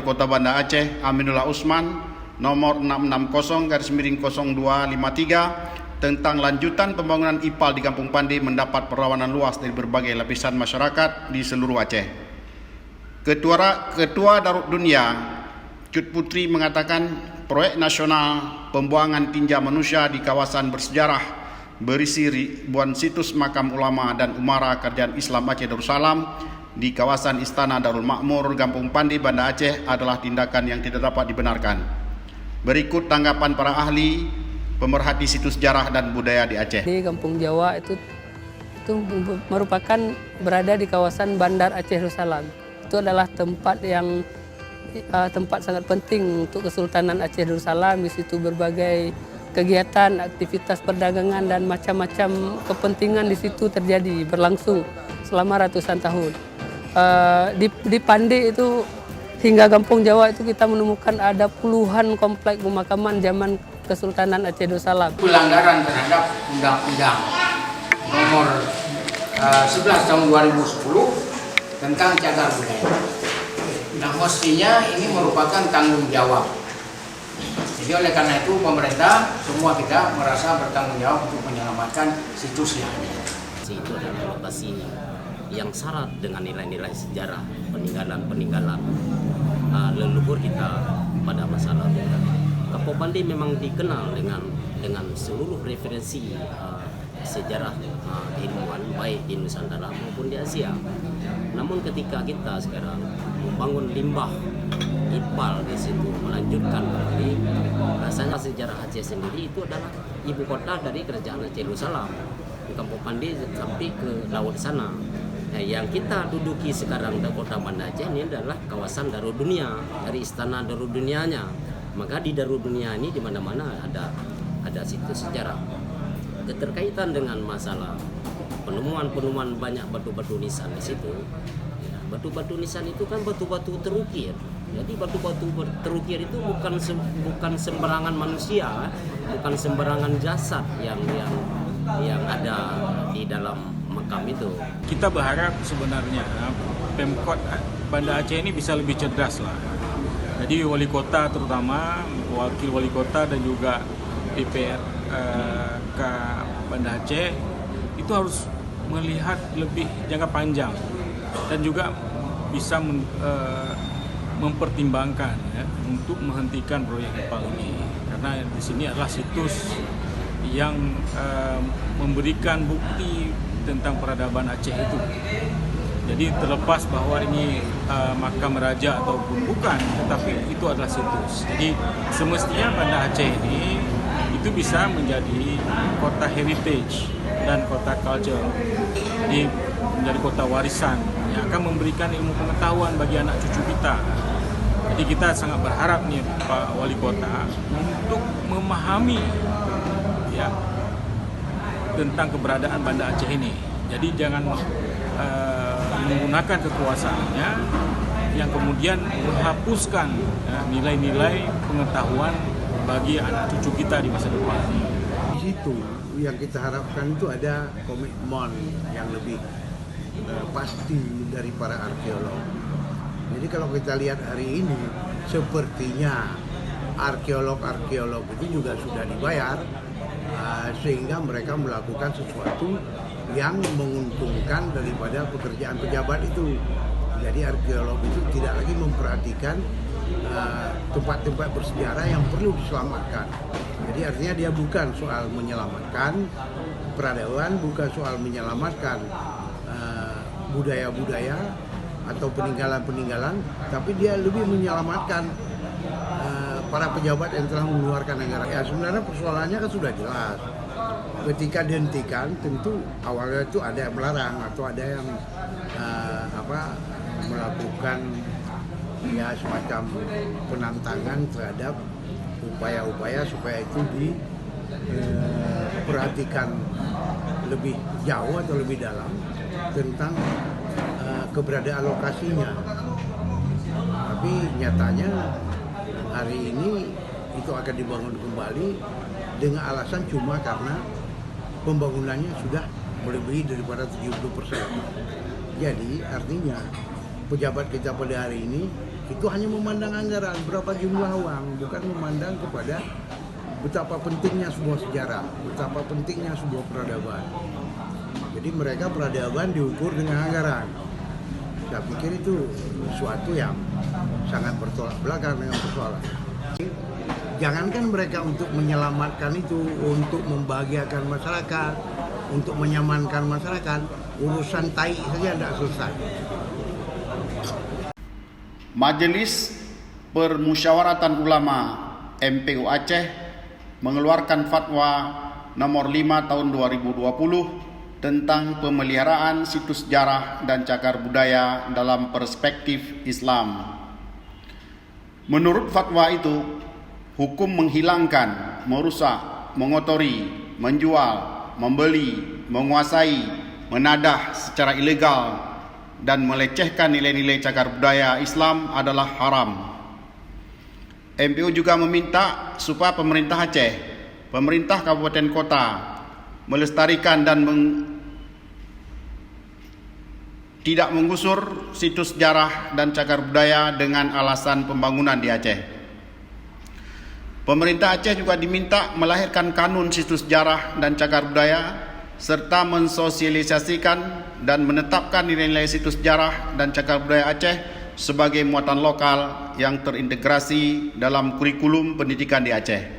Kota Banda Aceh Aminullah Usman nomor 660/0253 tentang lanjutan pembangunan IPAL di Kampung Pandi mendapat perlawanan luas dari berbagai lapisan masyarakat di seluruh Aceh. Ketua Darut Dunia Cut Putri mengatakan proyek nasional pembuangan tinja manusia di kawasan bersejarah berisi ribuan situs makam ulama dan umara kerajaan Islam Aceh Darussalam di kawasan Istana Darul Makmur, Kampung Pandi, Banda Aceh adalah tindakan yang tidak dapat dibenarkan. Berikut tanggapan para ahli pemerhati situs sejarah dan budaya di Aceh. Di Kampung Jawa itu merupakan berada di kawasan Bandar Aceh Darussalam. Itu adalah tempat sangat penting untuk Kesultanan Aceh Darussalam. Di situ berbagai kegiatan, aktivitas perdagangan dan macam-macam kepentingan di situ terjadi berlangsung selama ratusan tahun. Di Pandi itu hingga Kampung Jawa itu kita menemukan ada puluhan komplek pemakaman zaman Kesultanan Aceh Darussalam. Pelanggaran terhadap Undang-Undang nomor 11 tahun 2010 tentang cagar budaya. Nah, mestinya ini merupakan tanggung jawab. Jadi oleh karena itu pemerintah semua kita merasa bertanggung jawab untuk menyelamatkan situs yang ada. Itu adalah lokasi yang syarat dengan nilai-nilai sejarah peninggalan leluhur kita pada masa lalu. Kampung Pandi memang dikenal dengan seluruh referensi sejarah keilmuan baik di Nusantara maupun di Asia. Namun ketika kita sekarang membangun limbah IPAL di situ melanjutkan kembali, rasanya sejarah Aceh sendiri itu adalah ibu kota dari kerajaan Aceh Darussalam, Kampung Pandi sampai ke laut sana. Nah, yang kita duduki sekarang di Kota Banda Aceh ini adalah kawasan Darul Dunia, dari Istana Darul Dunianya. Maka di Darul Dunia ini di mana-mana ada situs sejarah. Keterkaitan dengan masalah penemuan banyak batu-batu nisan di situ. Batu-batu nisan itu kan batu-batu terukir. Jadi batu-batu terukir itu bukan sembarangan manusia, bukan sembarangan jasad yang ada di dalam makam itu. Kita berharap sebenarnya Pemkot Banda Aceh ini bisa lebih cerdas lah. Jadi wali kota terutama, wakil wali kota dan juga DPRK Banda Aceh itu harus melihat lebih jangka panjang dan juga bisa mempertimbangkan ya, untuk menghentikan proyek IPAL ini, karena di sini adalah situs yang memberikan bukti tentang peradaban Aceh itu. Jadi terlepas bahwa ini makam raja ataupun bukan, tetapi itu adalah situs. Jadi semestinya Banda Aceh ini itu bisa menjadi kota heritage dan kota culture. Jadi menjadi kota warisan yang akan memberikan ilmu pengetahuan bagi anak cucu kita. Jadi kita sangat berharap nih Pak Wali Kota untuk memahami ya tentang keberadaan Banda Aceh ini. Jadi jangan menggunakan kekuasaannya yang kemudian menghapuskan nilai-nilai pengetahuan bagi anak cucu kita di masa depan. Di situ yang kita harapkan itu ada komitmen yang lebih pasti dari para arkeolog. Jadi kalau kita lihat hari ini, sepertinya arkeolog itu juga sudah dibayar, sehingga mereka melakukan sesuatu yang menguntungkan daripada pekerjaan pejabat itu. Jadi arkeolog itu tidak lagi memperhatikan tempat-tempat bersejarah yang perlu diselamatkan. Jadi artinya dia bukan soal menyelamatkan peradaban, bukan soal menyelamatkan budaya-budaya atau peninggalan-peninggalan, tapi dia lebih menyelamatkan para pejabat yang telah mengeluarkan negara. Ya sebenarnya persoalannya kan sudah jelas. Ketika dihentikan, tentu awalnya itu ada yang melarang atau ada yang melakukan ya semacam penantangan terhadap upaya-upaya supaya itu diperhatikan lebih jauh atau lebih dalam tentang keberadaan lokasinya. Tapi nyatanya hari ini itu akan dibangun kembali dengan alasan cuma karena pembangunannya sudah melebihi daripada 70%. Jadi artinya pejabat kita pada hari ini itu hanya memandang anggaran, berapa jumlah uang, bukan memandang kepada betapa pentingnya sebuah sejarah, betapa pentingnya sebuah peradaban. Jadi mereka peradaban diukur dengan anggaran. Saya pikir itu suatu yang sangat bertolak belakang dengan persoalan. Jangankan mereka untuk menyelamatkan itu, untuk membahagiakan masyarakat, untuk menyamankan masyarakat, urusan tai saja tidak selesai. Majelis Permusyawaratan Ulama MPU Aceh mengeluarkan fatwa nomor 5 tahun 2020 tentang pemeliharaan situs sejarah dan cagar budaya dalam perspektif Islam. Menurut fatwa itu, hukum menghilangkan, merusak, mengotori, menjual, membeli, menguasai, menadah secara ilegal dan melecehkan nilai-nilai cagar budaya Islam adalah haram. MPU juga meminta supaya pemerintah Aceh, pemerintah kabupaten kota melestarikan dan tidak menggusur situs sejarah dan cagar budaya dengan alasan pembangunan di Aceh. Pemerintah Aceh juga diminta melahirkan kanun situs sejarah dan cagar budaya serta mensosialisasikan dan menetapkan nilai-nilai situs sejarah dan cagar budaya Aceh sebagai muatan lokal yang terintegrasi dalam kurikulum pendidikan di Aceh.